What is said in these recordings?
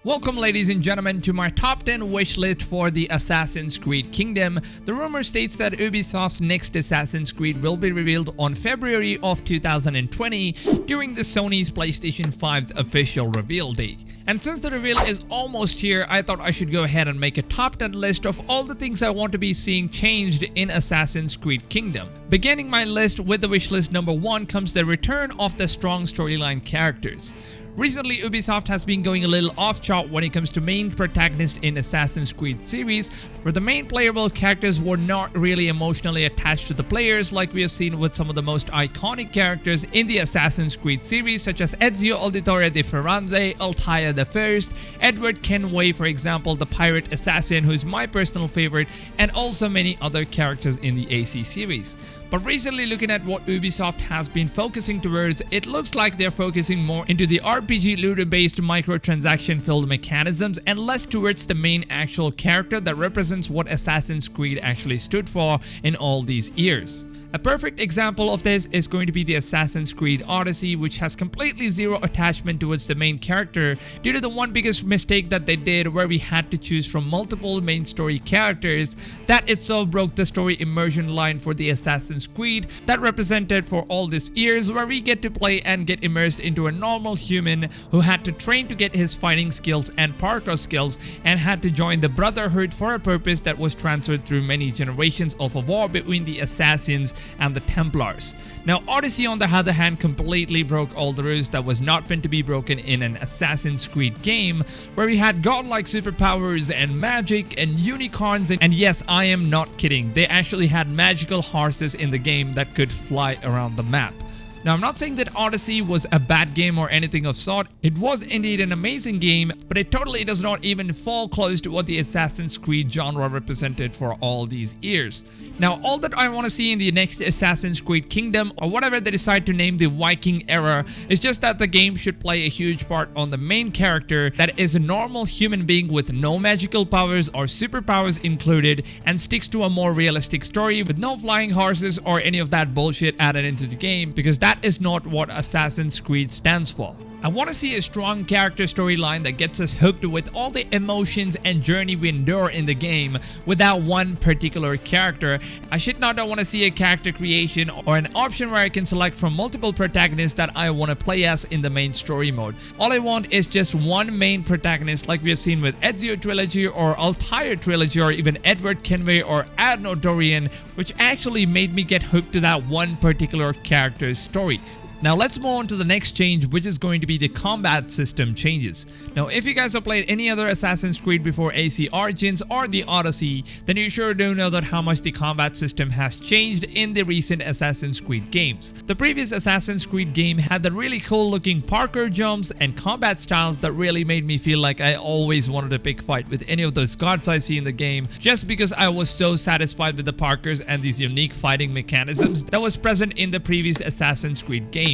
Welcome ladies and gentlemen to my top 10 wish list for the Assassin's Creed Kingdom. The rumor states that Ubisoft's next Assassin's Creed will be revealed on February of 2020 during the Sony's PlayStation 5's official reveal day. And since the reveal is almost here, I thought I should go ahead and make a top 10 list of all the things I want to be seeing changed in Assassin's Creed Kingdom. Beginning my list with the wishlist number 1 comes the return of the strong storyline characters. Recently, Ubisoft has been going a little off chart when it comes to main protagonists in Assassin's Creed series, where the main playable characters were not really emotionally attached to the players like we have seen with some of the most iconic characters in the Assassin's Creed series, such as Ezio Auditore de Firenze, Altair I, Edward Kenway, for example, the pirate assassin who is my personal favorite, and also many other characters in the AC series. But recently, looking at what Ubisoft has been focusing towards, it looks like they're focusing more into the RPG looter-based microtransaction-filled mechanisms and less towards the main actual character that represents what Assassin's Creed actually stood for in all these years. A perfect example of this is going to be the Assassin's Creed Odyssey, which has completely zero attachment towards the main character due to the one biggest mistake that they did, where we had to choose from multiple main story characters. That itself broke the story immersion line for the Assassin's Creed that represented for all these years, where we get to play and get immersed into a normal human who had to train to get his fighting skills and parkour skills and had to join the Brotherhood for a purpose that was transferred through many generations of a war between the assassins and the Templars. Now, Odyssey on the other hand completely broke all the rules that was not meant to be broken in an Assassin's Creed game, where we had godlike superpowers and magic and unicorns, and yes, I am not kidding, they actually had magical horses in the game that could fly around the map. Now, I'm not saying that Odyssey was a bad game or anything of sort. It was indeed an amazing game, but it totally does not even fall close to what the Assassin's Creed genre represented for all these years. Now, all that I want to see in the next Assassin's Creed Kingdom, or whatever they decide to name the Viking era, is just that the game should play a huge part on the main character that is a normal human being with no magical powers or superpowers included, and sticks to a more realistic story with no flying horses or any of that bullshit added into the game, because that is not what Assassin's Creed stands for. I want to see a strong character storyline that gets us hooked with all the emotions and journey we endure in the game without one particular character. I should not want to see a character creation or an option where I can select from multiple protagonists that I want to play as in the main story mode. All I want is just one main protagonist, like we have seen with Ezio Trilogy or Altair Trilogy or even Edward Kenway or Arno Dorian, which actually made me get hooked to that one particular character's story. Now let's move on to the next change, which is going to be the combat system changes. Now, if you guys have played any other Assassin's Creed before AC Origins or the Odyssey, then you sure do know that how much the combat system has changed in the recent Assassin's Creed games. The previous Assassin's Creed game had the really cool looking parkour jumps and combat styles that really made me feel like I always wanted to pick fight with any of those gods I see in the game, just because I was so satisfied with the parkours and these unique fighting mechanisms that was present in the previous Assassin's Creed game.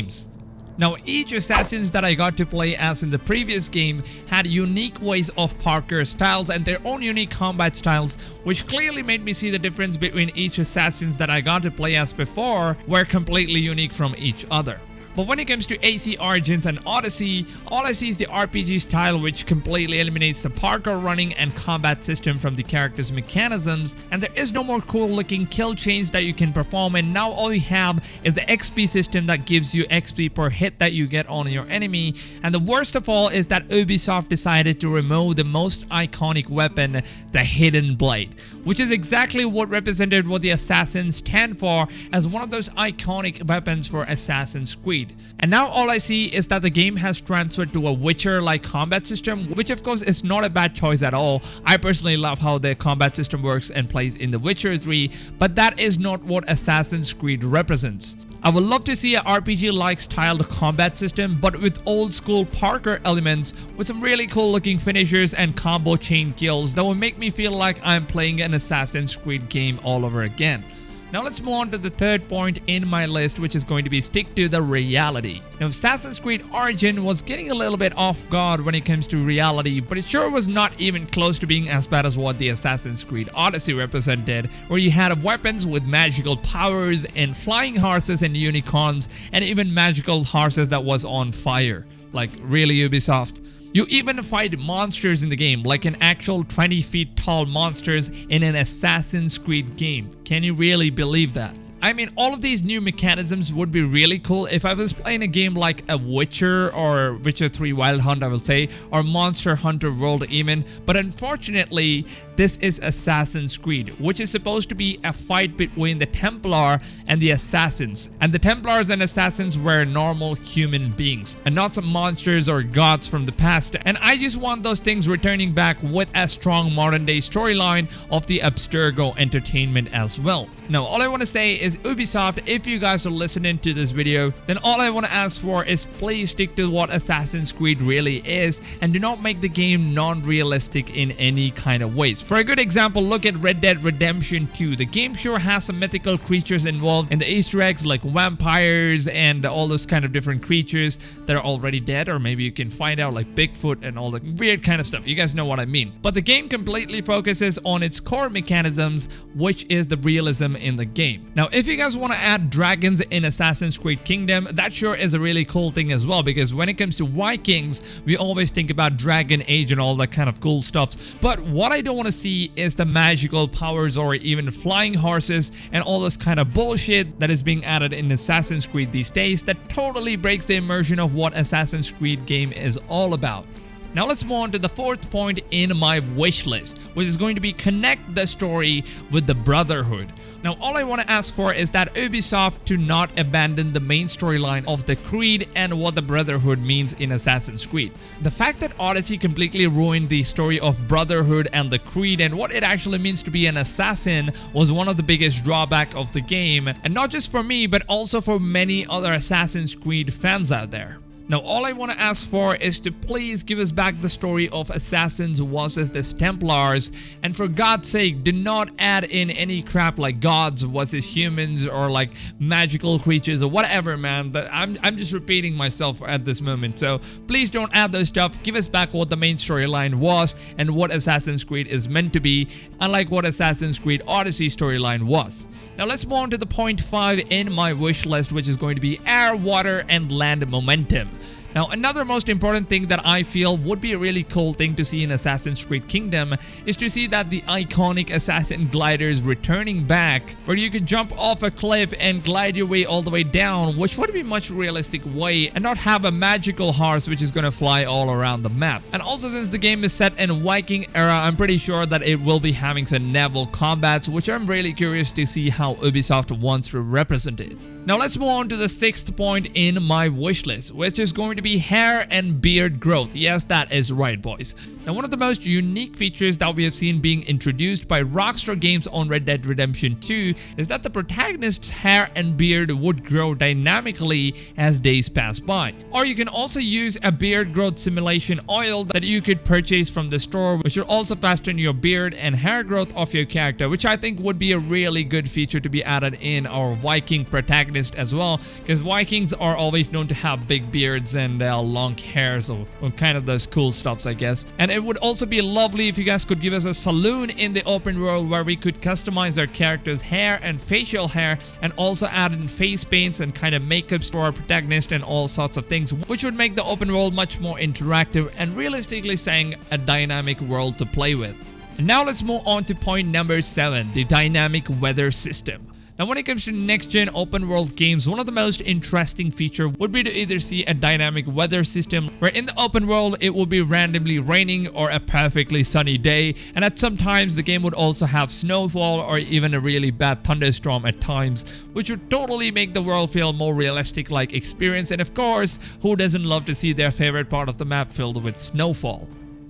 Now, each assassins that I got to play as in the previous game had unique ways of parkour styles and their own unique combat styles, which clearly made me see the difference between each assassins that I got to play as before were completely unique from each other. But when it comes to AC Origins and Odyssey, all I see is the RPG style, which completely eliminates the parkour running and combat system from the character's mechanisms, and there is no more cool looking kill chains that you can perform, and now all you have is the XP system that gives you XP per hit that you get on your enemy. And the worst of all is that Ubisoft decided to remove the most iconic weapon, the Hidden Blade, which is exactly what represented what the Assassins stand for as one of those iconic weapons for Assassin's Creed. And now all I see is that the game has transferred to a Witcher-like combat system, which of course is not a bad choice at all. I personally love how the combat system works and plays in The Witcher 3, but that is not what Assassin's Creed represents. I would love to see an RPG-like styled combat system, but with old school parkour elements, with some really cool looking finishers and combo chain kills that will make me feel like I'm playing an Assassin's Creed game all over again. Now let's move on to the third point in my list, which is going to be stick to the reality. Now, Assassin's Creed Origin was getting a little bit off guard when it comes to reality, but it sure was not even close to being as bad as what the Assassin's Creed Odyssey represented, where you had weapons with magical powers and flying horses and unicorns and even magical horses that was on fire. Like, really, Ubisoft? You even fight monsters in the game, like an actual 20 feet tall monsters in an Assassin's Creed game. Can you really believe that? I mean, all of these new mechanisms would be really cool if I was playing a game like a Witcher or Witcher 3 Wild Hunt, I will say, or Monster Hunter World even. But unfortunately, this is Assassin's Creed, which is supposed to be a fight between the Templar and the Assassins. And the Templars and Assassins were normal human beings and not some monsters or gods from the past. And I just want those things returning back with a strong modern day storyline of the Abstergo entertainment as well. Now, all I want to say is Ubisoft, if you guys are listening to this video, then all I want to ask for is please stick to what Assassin's Creed really is and do not make the game non-realistic in any kind of ways. For a good example, look at Red Dead Redemption 2. The game sure has some mythical creatures involved in the Easter eggs like vampires and all those kind of different creatures that are already dead, or maybe you can find out like Bigfoot and all the weird kind of stuff. You guys know what I mean. But the game completely focuses on its core mechanisms, which is the realism in the game. Now, if you guys want to add dragons in Assassin's Creed Kingdom, that sure is a really cool thing as well, because when it comes to Vikings, we always think about Dragon Age and all that kind of cool stuff. But what I don't want to see is the magical powers or even flying horses and all this kind of bullshit that is being added in Assassin's Creed these days that totally breaks the immersion of what Assassin's Creed game is all about. Now let's move on to the fourth point in my wish list, which is going to be connect the story with the Brotherhood. Now all I want to ask for is that Ubisoft to not abandon the main storyline of the Creed and what the Brotherhood means in Assassin's Creed. The fact that Odyssey completely ruined the story of Brotherhood and the Creed and what it actually means to be an assassin was one of the biggest drawbacks of the game, and not just for me but also for many other Assassin's Creed fans out there. Now all I want to ask for is to please give us back the story of Assassins versus the Templars, and for God's sake do not add in any crap like gods versus humans or like magical creatures or whatever, man. I'm just repeating myself at this moment, so please don't add those stuff. Give us back what the main storyline was and what Assassin's Creed is meant to be, unlike what Assassin's Creed Odyssey storyline was. Now let's move on to the point 5 in my wish list, which is going to be air, water, and land momentum. Now another most important thing that I feel would be a really cool thing to see in Assassin's Creed Kingdom is to see that the iconic assassin gliders returning back, where you could jump off a cliff and glide your way all the way down, which would be a much realistic way, and not have a magical horse which is going to fly all around the map. And also, since the game is set in Viking era, I'm pretty sure that it will be having some naval combats, which I'm really curious to see how Ubisoft wants to represent it. Now let's move on to the sixth point in my wish list, which is going to be hair and beard growth. Yes, that is right, boys. Now one of the most unique features that we have seen being introduced by Rockstar Games on Red Dead Redemption 2 is that the protagonist's hair and beard would grow dynamically as days pass by. Or you can also use a beard growth simulation oil that you could purchase from the store, which will also fasten your beard and hair growth of your character, which I think would be a really good feature to be added in our Viking protagonist as well, because Vikings are always known to have big beards and long hairs or kind of those cool stuffs, I guess. And it would also be lovely if you guys could give us a saloon in the open world where we could customize our characters' hair and facial hair, and also add in face paints and kind of makeups for our protagonist and all sorts of things, which would make the open world much more interactive and realistically saying a dynamic world to play with. And now let's move on to point number 7, the dynamic weather system. Now when it comes to next-gen open-world games, one of the most interesting features would be to either see a dynamic weather system where in the open world it will be randomly raining or a perfectly sunny day, and at some times the game would also have snowfall or even a really bad thunderstorm at times, which would totally make the world feel more realistic like experience. And of course, who doesn't love to see their favorite part of the map filled with snowfall?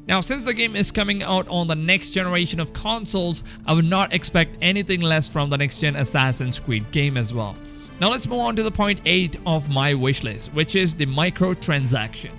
Now, since the game is coming out on the next generation of consoles, I would not expect anything less from the next-gen Assassin's Creed game as well. Now let's move on to the point 8 of my wishlist, which is the microtransaction.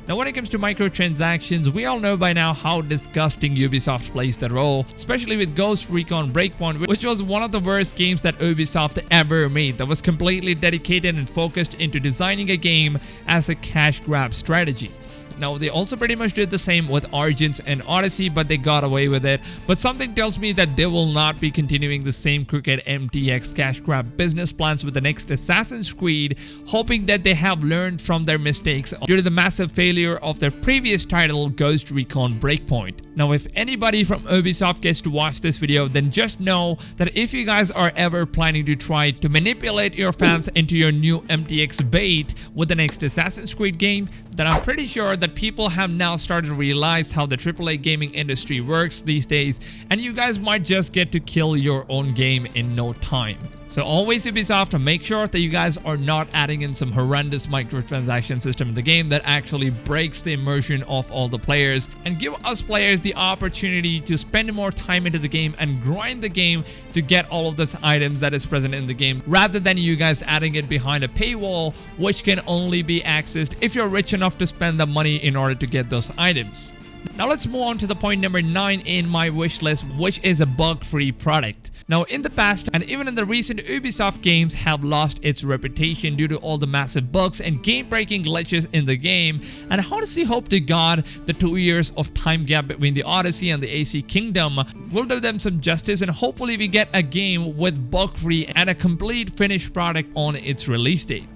Now when it comes to microtransactions, we all know by now how disgusting Ubisoft plays the role, especially with Ghost Recon Breakpoint, which was one of the worst games that Ubisoft ever made, that was completely dedicated and focused into designing a game as a cash grab strategy. Now, they also pretty much did the same with Origins and Odyssey, but they got away with it. But something tells me that they will not be continuing the same crooked MTX cash grab business plans with the next Assassin's Creed, hoping that they have learned from their mistakes due to the massive failure of their previous title, Ghost Recon Breakpoint. Now, if anybody from Ubisoft gets to watch this video, then just know that if you guys are ever planning to try to manipulate your fans into your new MTX bait with the next Assassin's Creed game, then I'm pretty sure that people have now started to realize how the AAA gaming industry works these days, and you guys might just get to kill your own game in no time. So always Ubisoft, make sure that you guys are not adding in some horrendous microtransaction system in the game that actually breaks the immersion of all the players, and give us players the opportunity to spend more time into the game and grind the game to get all of those items that is present in the game, rather than you guys adding it behind a paywall, which can only be accessed if you're rich enough to spend the money in order to get those items. Now let's move on to the point number 9 in my wish list, which is a bug-free product. Now, in the past and even in the recent Ubisoft games have lost its reputation due to all the massive bugs and game-breaking glitches in the game, and honestly hope to God the 2 years of time gap between the Odyssey and the AC Kingdom will do them some justice, and hopefully we get a game with bug-free and a complete finished product on its release date.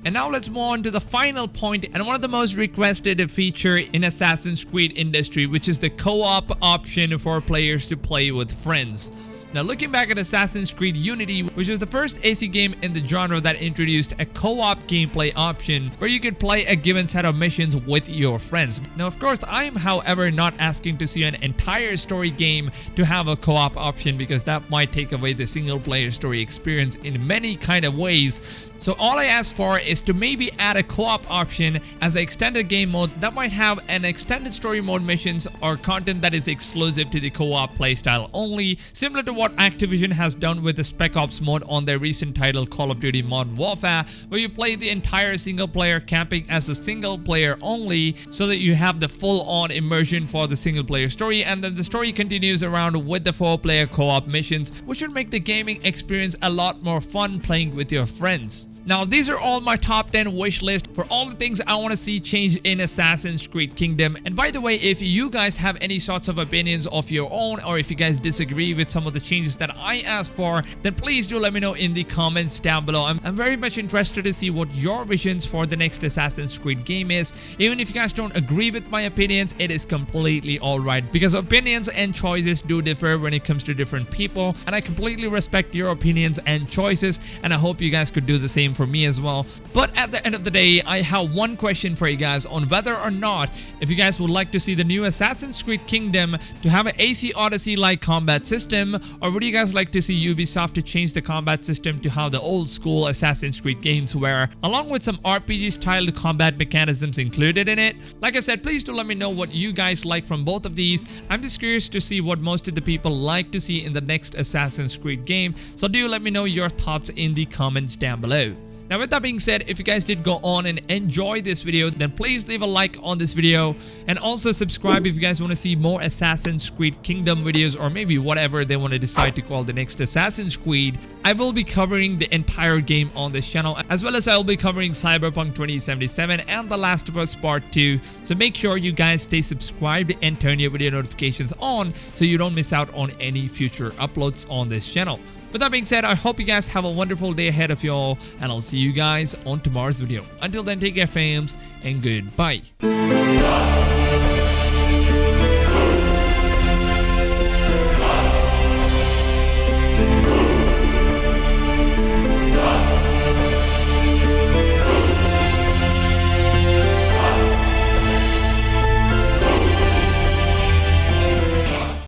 And now let's move on to the final point and one of the most requested feature in Assassin's Creed industry, which is the co-op option for players to play with friends. Now, looking back at Assassin's Creed Unity, which was the first AC game in the genre that introduced a co-op gameplay option where you could play a given set of missions with your friends. Now, of course, I am, however, not asking to see an entire story game to have a co-op option, because that might take away the single-player story experience in many kind of ways. So all I ask for is to maybe add a co-op option as an extended game mode that might have an extended story mode missions or content that is exclusive to the co-op playstyle only, similar to what Activision has done with the Spec Ops mode on their recent title Call of Duty Modern Warfare, where you play the entire single player camping as a single player only, so that you have the full-on immersion for the single player story, and then the story continues around with the 4-player co-op missions, which should make the gaming experience a lot more fun playing with your friends. Now, these are all my top 10 wish list for all the things I want to see changed in Assassin's Creed Kingdom. And by the way, if you guys have any sorts of opinions of your own, or if you guys disagree with some of the changes that I asked for, then please do let me know in the comments down below. I'm very much interested to see what your visions for the next Assassin's Creed game is. Even if you guys don't agree with my opinions, it is completely alright, because opinions and choices do differ when it comes to different people, and I completely respect your opinions and choices, and I hope you guys could do the same for me as well. But at the end of the day, I have one question for you guys on whether or not if you guys would like to see the new Assassin's Creed Kingdom to have an AC Odyssey like combat system, or would you guys like to see Ubisoft to change the combat system to how the old school Assassin's Creed games were, along with some RPG style combat mechanisms included in it? Like I said, please do let me know what you guys like from both of these. I'm just curious to see what most of the people like to see in the next Assassin's Creed game, so do let me know your thoughts in the comments down below. Now, with that being said, if you guys did go on and enjoy this video, then please leave a like on this video, and also subscribe if you guys want to see more Assassin's Creed Kingdom videos, or maybe whatever they want to decide to call the next Assassin's Creed. I will be covering the entire game on this channel, as well as I will be covering Cyberpunk 2077 and The Last of Us Part 2. So make sure you guys stay subscribed and turn your video notifications on so you don't miss out on any future uploads on this channel. With that being said, I hope you guys have a wonderful day ahead of y'all, and I'll see you guys on tomorrow's video. Until then, take care, fams, and goodbye.